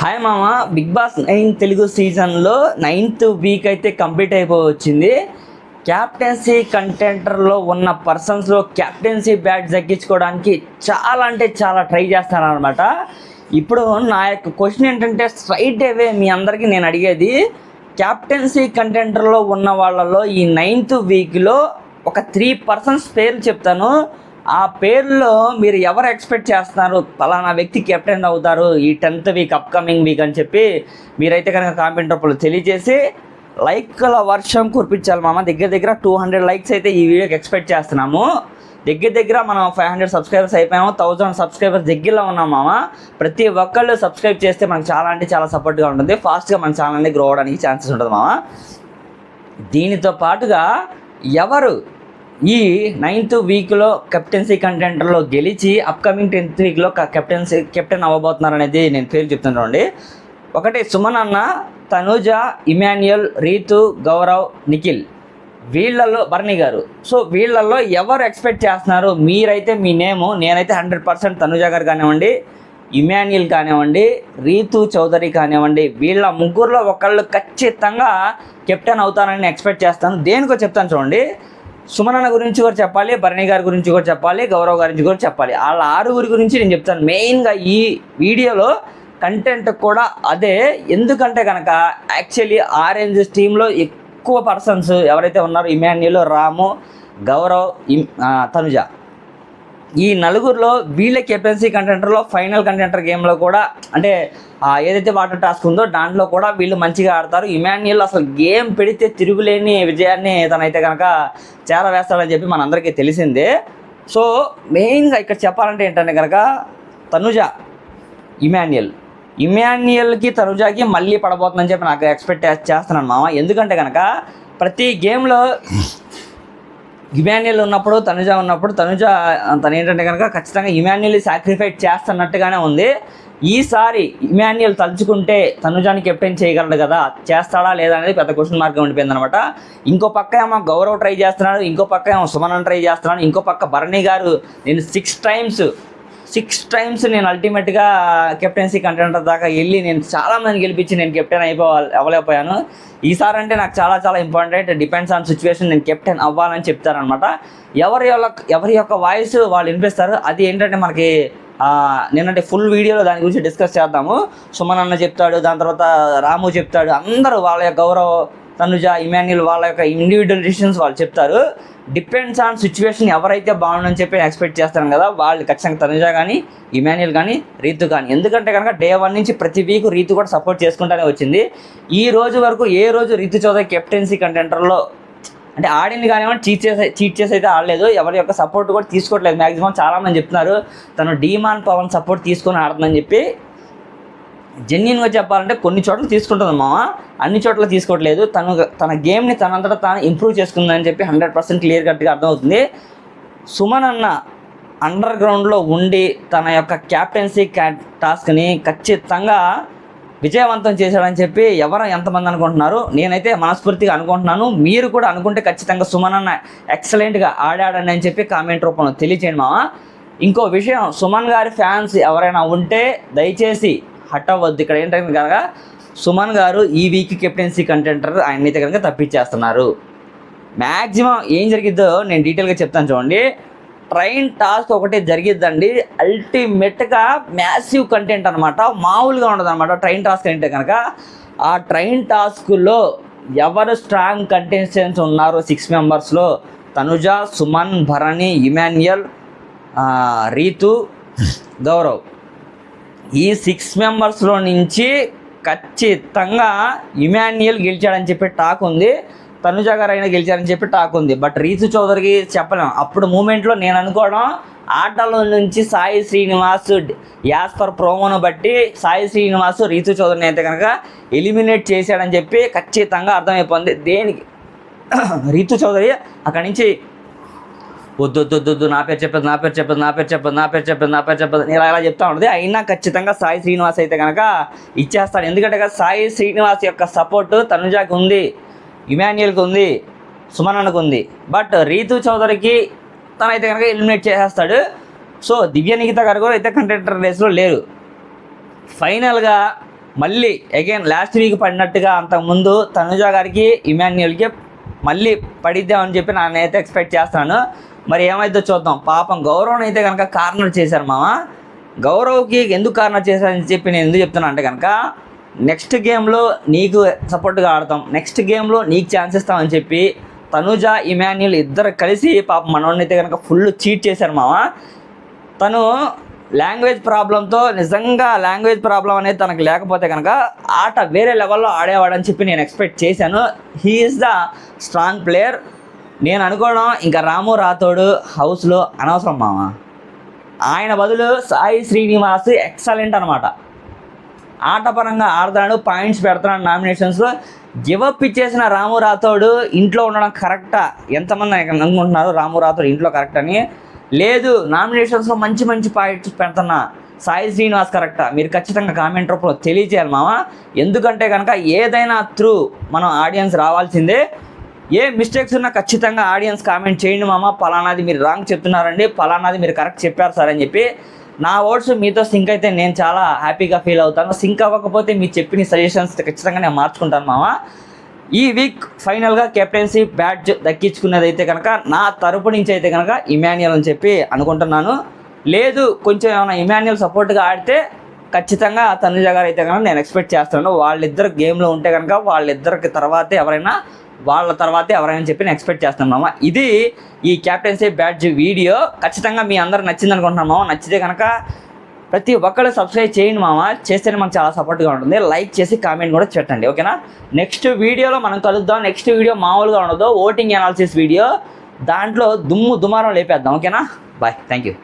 Hi మామ, big boss 9 Telugu సీజన్లో 9th week అయితే కంప్లీట్ అయిపోవచ్చింది. క్యాప్టెన్సీ కంటెంటర్లో ఉన్న పర్సన్స్లో క్యాప్టెన్సీ బ్యాట్ దక్కించుకోవడానికి చాలా అంటే చాలా ట్రై చేస్తానన్నమాట. ఇప్పుడు నా యొక్క క్వశ్చన్ ఏంటంటే స్ట్రైట్ అవే మీ అందరికీ నేను అడిగేది, క్యాప్టెన్సీ కంటెంటర్లో ఉన్న వాళ్ళలో ఈ 9th వీక్లో ఒక 3 పర్సన్స్ పేర్లు చెప్తాను. ఆ పేర్లో మీరు ఎవరు ఎక్స్పెక్ట్ చేస్తున్నారు, పలానా వ్యక్తి కెప్టెన్ అవుతారు ఈ 10th వీక్ అప్కమింగ్ వీక్ అని చెప్పి మీరైతే కనుక కామెంట్ రూపంలో తెలియజేసి లైక్ల వర్షం కురిపించాలి మామ. దగ్గర 200 లైక్స్ అయితే ఈ వీడియోకి ఎక్స్పెక్ట్ చేస్తున్నాము. దగ్గర మనం 500 సబ్స్క్రైబర్స్ అయిపోయాము. 1000 సబ్స్క్రైబర్స్ దగ్గరలో ఉన్నాం మామ. ప్రతి ఒక్కళ్ళు సబ్స్క్రైబ్ చేస్తే మనకు చాలా అంటే చాలా సపోర్ట్గా ఉంటుంది. ఫాస్ట్గా మన ఛానల్ని గ్రో అవడానికి ఛాన్సెస్ ఉంటుంది మామ. దీనితో పాటుగా ఎవరు ఈ 9th వీక్లో కెప్టెన్సీ కంటెంటర్లో గెలిచి అప్కమింగ్ 10th వీక్లో కెప్టెన్ అవ్వబోతున్నారు అనేది నేను పేరు చెప్తున్నాను అండి. ఒకటి సుమన్ అన్న, తనుజ, ఇమాన్యుయల్, రీతు, గౌరవ్, నిఖిల్, వీళ్ళల్లో బర్నీ గారు. సో వీళ్ళల్లో ఎవరు ఎక్స్పెక్ట్ చేస్తున్నారు? మీరైతే మీ నేనైతే 100% తనుజ గారు కానివ్వండి, ఇమాన్యుయల్ కానివ్వండి, రీతు చౌదరి కానివ్వండి, వీళ్ళ ముగ్గురులో ఒకళ్ళు ఖచ్చితంగా కెప్టెన్ అవుతారని ఎక్స్పెక్ట్ చేస్తాను. దేనికో చెప్తాను చూడండి. సుమన్ అన్న గురించి కూడా చెప్పాలి, భరణి గారి గురించి కూడా చెప్పాలి, గౌరవ్ గురించి కూడా చెప్పాలి. వాళ్ళ 6 గురించి నేను చెప్తాను. మెయిన్గా ఈ వీడియోలో కంటెంట్ కూడా అదే. ఎందుకంటే కనుక యాక్చువల్లీ ఆరెంజ్ టీంలో ఎక్కువ పర్సన్స్ ఎవరైతే ఉన్నారో ఇమాన్యుయల్, రాము, గౌరవ్, తనుజ, ఈ నలుగురిలో వీళ్ళ కెప్టెన్సీ కంటెంటర్లో ఫైనల్ కంటెంటర్ గేమ్లో కూడా అంటే ఏదైతే వాటర్ టాస్క్ ఉందో దాంట్లో కూడా వీళ్ళు మంచిగా ఆడతారు. ఇమాన్యుయల్ అసలు గేమ్ పెడితే తిరుగులేని విజయాన్ని తనైతే కనుక చాలా వేస్తాడని చెప్పి మనందరికీ తెలిసిందే. సో మెయిన్గా ఇక్కడ చెప్పాలంటే ఏంటంటే కనుక తనుజ, ఇమాన్యుయల్కి తనుజాకి మళ్ళీ పడబోతుందని చెప్పి నాకు ఎక్స్పెక్ట్ చేస్తున్నాను మామ. ఎందుకంటే కనుక ప్రతి గేమ్లో ఇమాన్యుయల్ ఉన్నప్పుడు, తనుజ ఉన్నప్పుడు తను ఏంటంటే కనుక ఖచ్చితంగా ఇమాన్యుయల్ సాక్రిఫైస్ చేస్తున్నట్టుగానే ఉంది. ఈసారి ఇమాన్యుయల్ తలుచుకుంటే తనుజాని కెప్టెన్ చేయగలడు కదా, చేస్తాడా లేదా అనేది పెద్ద క్వశ్చన్ మార్క్ ఉండిపోయింది అనమాట. ఇంకో పక్క ఏమో గౌరవ్ ట్రై చేస్తున్నాడు, ఇంకో పక్క ఏమో సుమన్ ట్రై చేస్తున్నాడు, ఇంకో పక్క భరణి గారు నేను 6 టైమ్స్ నేను అల్టిమేట్గా కెప్టెన్సీ కంటెంటర్ దాకా వెళ్ళి నేను చాలామంది గెలిపించి నేను కెప్టెన్ అవ్వలేకపోయాను. ఈసారి అంటే నాకు చాలా చాలా ఇంపార్టెంట్. డిపెండ్స్ ఆన్ సిచ్యువేషన్, నేను కెప్టెన్ అవ్వాలని చెప్తారనమాట. ఎవరి యొక్క వాయిస్ వాళ్ళు వినిపిస్తారు. అది ఏంటంటే మనకి నేనంటే ఫుల్ వీడియోలో దాని గురించి డిస్కస్ చేద్దాము. సుమన్ అన్న చెప్తాడు, దాని తర్వాత రాము చెప్తాడు, అందరూ వాళ్ళ యొక్క గౌరవ్, తనుజ, ఇమాన్యుయల్ వాళ్ళ యొక్క ఇండివిజువల్ డిసిషన్స్ వాళ్ళు చెప్తారు. డిపెండ్స్ ఆన్ సిచ్యువేషన్ ఎవరైతే బాగుండని చెప్పి ఎక్స్పెక్ట్ చేస్తాను కదా, వాళ్ళు ఖచ్చితంగా తనుజ కానీ, ఇమాన్యుయల్ కానీ, రీతు కానీ. ఎందుకంటే కనుక డే 1 నుంచి ప్రతి వీక్ రీతు కూడా సపోర్ట్ చేసుకుంటూనే వచ్చింది. ఈ రోజు వరకు ఏ రోజు రీతు చౌదరి కెప్టెన్సీ కంటెంటర్లో అంటే ఆడింది కానివ్వండి, చీట్ చేసి అయితే ఆడలేదు. ఎవరి యొక్క సపోర్ట్ కూడా తీసుకోవట్లేదు. మ్యాక్సిమం చాలామంది చెప్తున్నారు తను డీమాన్ పవన్ సపోర్ట్ తీసుకొని ఆడుతుందని చెప్పి. జెన్యున్గా చెప్పాలంటే కొన్ని చోట్ల తీసుకుంటుంది మామ, అన్ని చోట్ల తీసుకోవట్లేదు. తన గేమ్ని తనంతటా తాను ఇంప్రూవ్ చేసుకుందని చెప్పి 100% క్లియర్ కట్గా అర్థమవుతుంది. సుమన్ అన్న అండర్ గ్రౌండ్లో ఉండి తన యొక్క క్యాప్టెన్సీ టాస్క్ని ఖచ్చితంగా విజయవంతం చేశాడని చెప్పి ఎంతమంది అనుకుంటున్నారు? నేనైతే మనస్ఫూర్తిగా అనుకుంటున్నాను. మీరు కూడా అనుకుంటే ఖచ్చితంగా సుమన్ అన్న ఎక్సలెంట్గా ఆడాడని అని చెప్పి కామెంట్ రూపంలో తెలియచేయండి మామ. ఇంకో విషయం, సుమన్ గారి ఫ్యాన్స్ ఎవరైనా ఉంటే దయచేసి హట్ అవ్వద్దు. ఇక్కడ ఏంటంటే కనుక సుమన్ గారు ఈ వీక్ కెప్టెన్సీ కంటెంటర్ ఆయనైతే కనుక తప్పించేస్తున్నారు. మ్యాక్సిమం ఏం జరిగిద్దో నేను డీటెయిల్గా చెప్తాను చూడండి. ట్రైన్ టాస్క్ ఒకటి జరిగిద్దండి, అల్టిమేట్గా మ్యాసివ్ కంటెంట్ అనమాట, మామూలుగా ఉండదు అనమాట. ట్రైన్ టాస్క్ అంటే కనుక ఆ ట్రైన్ టాస్క్లో ఎవరు స్ట్రాంగ్ కంటెస్టెంట్స్ ఉన్నారు 6 మెంబర్స్లో తనుజ, సుమన్, భరణి, ఇమాన్యుయల్, రీతు, గౌరవ్, ఈ 6 మెంబర్స్లో నుంచి ఖచ్చితంగా ఇమాన్యుయల్ గెలిచాడని చెప్పి టాక్ ఉంది, తనుజ గారు అయినా గెలిచారని చెప్పి టాక్ ఉంది. బట్ రీతు చౌదరికి చెప్పలేం. అప్పుడు మూమెంట్లో నేను అనుకోవడం, ఆటలో నుంచి సాయి శ్రీనివాస్ యాజ్ పర్ ప్రోమోను బట్టి సాయి శ్రీనివాస్ రీతు చౌదరిని అయితే కనుక ఎలిమినేట్ చేశాడని చెప్పి ఖచ్చితంగా అర్థమైపోయింది. దేనికి రీతు చౌదరి అక్కడి నుంచి వద్దు నా పేరు చెప్పదు ఇలా చెప్తా ఉంటుంది. అయినా ఖచ్చితంగా సాయి శ్రీనివాస్ అయితే కనుక ఇచ్చేస్తాడు. ఎందుకంటే సాయి శ్రీనివాస్ యొక్క సపోర్టు తనుజాకి ఉంది, ఇమాన్యుయల్కి ఉంది, సుమన్ అన్నకు ఉంది. బట్ రీతు చౌదరికి తనైతే కనుక ఎలిమినేట్ చేసేస్తాడు. సో దివ్య నిఖిత గారు కూడా అయితే కంటెంటర్ రేస్లో లేరు. ఫైనల్గా మళ్ళీ అగైన్ లాస్ట్ వీక్ పడినట్టుగా అంతకుముందు తనుజ గారికి ఇమాన్యుయల్కి మళ్ళీ పడిద్దామని చెప్పి నేనైతే ఎక్స్పెక్ట్ చేస్తాను. మరి ఏమైతే చూద్దాం. పాపం గౌరవం అయితే కనుక కార్నర్ చేశారు మామ. గౌరవ్కి ఎందుకు కార్నర్ చేశారని చెప్పి నేను ఎందుకు చెప్తున్నా అంటే కనుక నెక్స్ట్ గేమ్లో నీకు సపోర్ట్గా ఆడతాం, నెక్స్ట్ గేమ్లో నీకు ఛాన్స్ ఇస్తామని చెప్పి తనుజ ఇమాన్యుయల్ ఇద్దరు కలిసి పాపం మనోడిని అయితే కనుక ఫుల్ చీట్ చేశారు మామ. తను లాంగ్వేజ్ ప్రాబ్లంతో నిజంగా లాంగ్వేజ్ ప్రాబ్లం అనేది తనకు లేకపోతే కనుక ఆట వేరే లెవెల్లో ఆడేవాడని చెప్పి నేను ఎక్స్పెక్ట్ చేశాను. He is the strong player. నేను అనుకోవడం ఇంకా రాము రాథోడు హౌస్లో అనవసరం మామ. ఆయన బదులు సాయి శ్రీనివాస్ ఎక్సలెంట్ అనమాట. ఆటపరంగా ఆడతాడు, పాయింట్స్ పెడతాడు నామినేషన్స్లో. గివప్ ఇచ్చేసిన రాము రాథోడు ఇంట్లో ఉండడం కరెక్టా? ఎంతమంది అనుకుంటున్నారు రాము రాథోడు ఇంట్లో కరెక్ట్ అని? లేదు, నామినేషన్స్లో మంచి మంచి పాయింట్స్ పెడుతున్నా సాయి శ్రీనివాస్ కరెక్టా? మీరు ఖచ్చితంగా కామెంట్ రూపంలో తెలియజేయాలి మామ. ఎందుకంటే కనుక ఏదైనా త్రూ మనం ఆడియన్స్ రావాల్సిందే. ఏ మిస్టేక్స్ ఉన్నా ఖచ్చితంగా ఆడియన్స్ కామెంట్ చేయండి మామ. పలానాది మీరు రాంగ్ చెప్తున్నారండి, పలానాది మీరు కరెక్ట్ చెప్పారు సార్ అని చెప్పి. నా ఓట్స్ మీతో సింక్ అయితే నేను చాలా హ్యాపీగా ఫీల్ అవుతాను. సింక్ అవ్వకపోతే మీరు చెప్పిన సజెషన్స్ ఖచ్చితంగా నేను మార్చుకుంటాను మామ. ఈ వీక్ ఫైనల్గా కెప్టెన్సీ బ్యాడ్జ్ దక్కించుకున్నది అయితే కనుక నా తరపు నుంచి అయితే కనుక ఇమాన్యుయల్ అని చెప్పి అనుకుంటున్నాను. లేదు కొంచెం ఏమైనా ఇమాన్యుయల్ సపోర్ట్గా ఆడితే ఖచ్చితంగా తనుజ గారు అయితే కనుక నేను ఎక్స్పెక్ట్ చేస్తున్నాను. వాళ్ళిద్దరు గేమ్లో ఉంటే కనుక వాళ్ళిద్దరికి తర్వాతే ఎవరైనా చెప్పి నేను ఎక్స్పెక్ట్ చేస్తున్నాను మామ. ఇది ఈ కెప్టెన్సీ బ్యాడ్జ్ వీడియో. ఖచ్చితంగా మీ అందరికి నచ్చింది అనుకుంటున్నాను మామ. నచ్చితే కనుక ప్రతి ఒక్కరు సబ్స్క్రైబ్ చేయండి మామ. చేస్తేనే మనకు చాలా సపోర్ట్గా ఉంటుంది. లైక్ చేసి కామెంట్ కూడా పెట్టండి, ఓకేనా? నెక్స్ట్ వీడియోలో మనం కలుద్దాం. నెక్స్ట్ వీడియో మామూలుగా ఉండదు, ఓటింగ్ అనాలిసిస్ వీడియో. దాంట్లో దుమ్ము దుమారం లేపేద్దాం, ఓకేనా? Bye, thank you.